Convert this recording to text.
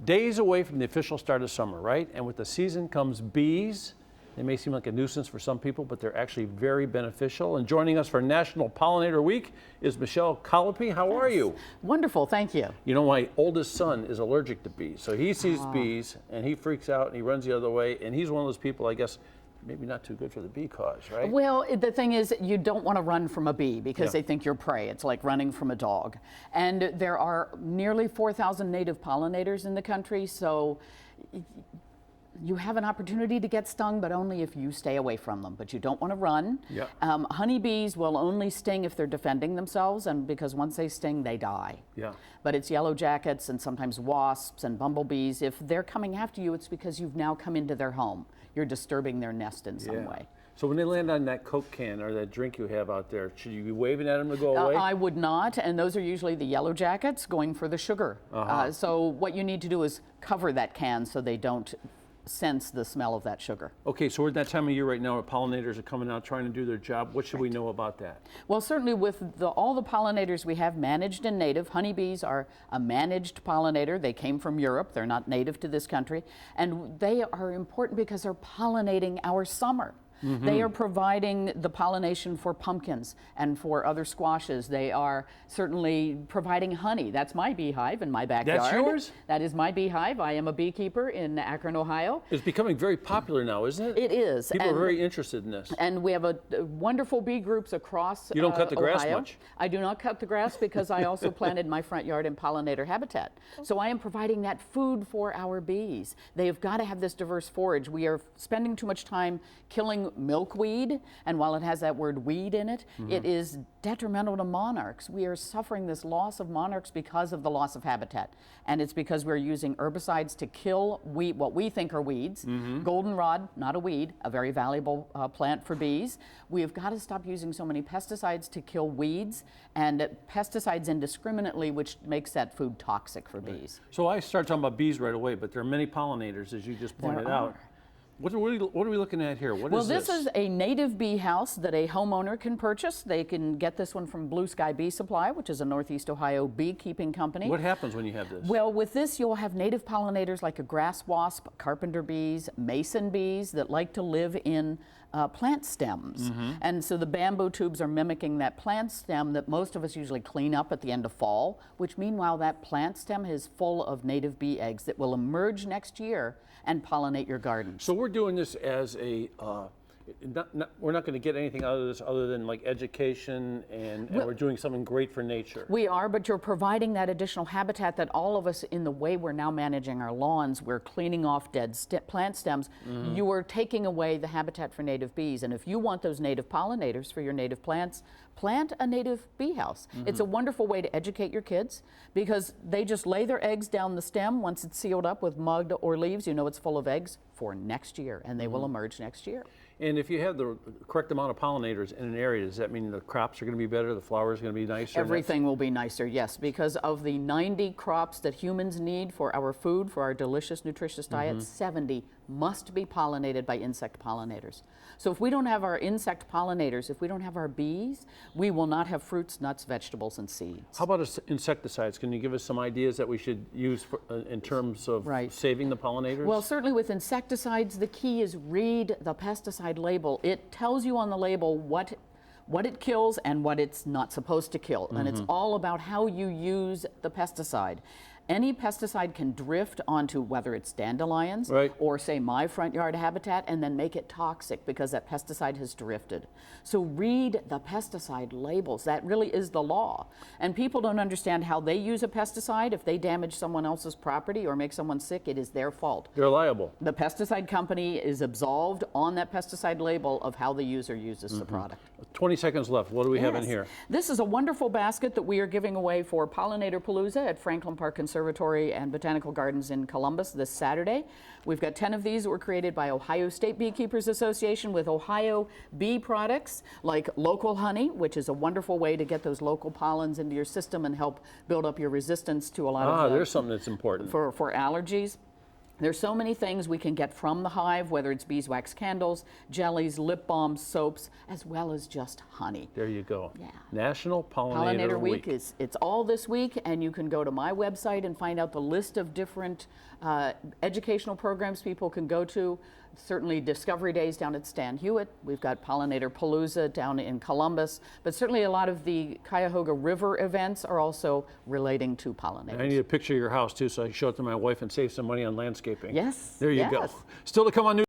Days away from the official start of summer, right? And with the season comes bees. They may seem like a nuisance for some people, but they're actually very beneficial. And joining us for National Pollinator Week is Michelle Colopy. How are you? Wonderful, thank you. You know, my oldest son is allergic to bees. So he sees bees and he freaks out and he runs the other way. And he's one of those people, I guess, maybe not too good for the bee cause, right? Well, the thing is, you don't want to run from a bee because they think you're prey. It's like running from a dog. And there are nearly 4,000 native pollinators in the country, so you have an opportunity to get stung, but only if you stay away from them. But you don't want to run. Yeah. Honeybees will only sting if they're defending themselves, and because once they sting, they die. Yeah. But it's yellow jackets and sometimes wasps and bumblebees. If they're coming after you, it's because you've now come into their home. You're disturbing their nest in some way. So when they land on that Coke can or that drink you have out there, should you be waving at them to go away? I would not, and those are usually the yellow jackets going for the sugar. So what you need to do is cover that can so they don't sense the smell of that sugar. Okay, so we're at that time of year right now where pollinators are coming out trying to do their job. What should we know about that? Well, certainly with all the pollinators we have managed and native, honeybees are a managed pollinator. They came from Europe. They're not native to this country. And they are important because they're pollinating our summer. They are providing the pollination for pumpkins and for other squashes. They are certainly providing honey. That's my beehive in my backyard. That's yours? That is my beehive. I am a beekeeper in Akron, Ohio. It's becoming very popular now, isn't it? It is. People are very interested in this. And we have wonderful bee groups across You don't cut the grass Ohio. much? I do not cut the grass because I also planted my front yard in pollinator habitat. So I am providing that food for our bees. They have got to have this diverse forage. We are spending too much time killing milkweed, and while it has that word weed in it, it is detrimental to monarchs. We are suffering this loss of monarchs because of the loss of habitat. And it's because we're using herbicides to kill what we think are weeds. Goldenrod, not a weed, a very valuable plant for bees. We have got to stop using so many pesticides to kill weeds and pesticides indiscriminately, which makes that food toxic for bees. So I start talking about bees right away, but there are many pollinators, as you just pointed out. What are we looking at here? What is this? Well, this is a native bee house that a homeowner can purchase. They can get this one from Blue Sky Bee Supply, which is a Northeast Ohio beekeeping company. What happens when you have this? Well, with this, you'll have native pollinators like a grass wasp, carpenter bees, mason bees that like to live in plant stems. And so the bamboo tubes are mimicking that plant stem that most of us usually clean up at the end of fall, which meanwhile that plant stem is full of native bee eggs that will emerge next year and pollinate your garden. So we're doing this as a, we're not going to get anything out of this other than like education and we're doing something great for nature. We are, but you're providing that additional habitat that all of us, in the way we're now managing our lawns, we're cleaning off dead plant stems. You are taking away the habitat for native bees. And if you want those native pollinators for your native plants, plant a native bee house. It's a wonderful way to educate your kids because they just lay their eggs down the stem. Once it's sealed up with mud or leaves, you know it's full of eggs for next year, and they will emerge next year. And if you have the correct amount of pollinators in an area, does that mean the crops are going to be better, the flowers are going to be nicer? Everything will be nicer, yes, because of the 90 crops that humans need for our food, for our delicious, nutritious diet, 70 must be pollinated by insect pollinators. So if we don't have our insect pollinators, if we don't have our bees, we will not have fruits, nuts, vegetables, and seeds. How about insecticides? Can you give us some ideas that we should use for, in terms of saving the pollinators? Well, certainly with insecticides, the key is read the pesticide label. It tells you on the label what it kills and what it's not supposed to kill. And it's all about how you use the pesticide. Any pesticide can drift onto whether it's dandelions or say my front yard habitat and then make it toxic because that pesticide has drifted. So read the pesticide labels. That really is the law. And people don't understand how they use a pesticide. If they damage someone else's property or make someone sick, it is their fault. They're liable. The pesticide company is absolved on that pesticide label of how the user uses the product. 20 seconds left. What do we have in here? This is a wonderful basket that we are giving away for Pollinator Palooza at Franklin Park Conservatory and Botanical Gardens in Columbus this Saturday. We've got 10 of these that were created by Ohio State Beekeepers Association with Ohio bee products like local honey, which is a wonderful way to get those local pollens into your system and help build up your resistance to a lot of there's something that's important. For allergies. There's so many things we can get from the hive, whether it's beeswax candles, jellies, lip balms, soaps, as well as just honey. There you go. Yeah. National Pollinator Week it's all this week, and you can go to my website and find out the list of different educational programs people can go to. Certainly Discovery Days down at Stan Hewitt. We've got Pollinator Palooza down in Columbus, but certainly a lot of the Cuyahoga River events are also relating to pollinators. I need a picture of your house too, so I can show it to my wife and save some money on landscaping. Yes. There you go. yes. Still to come on News.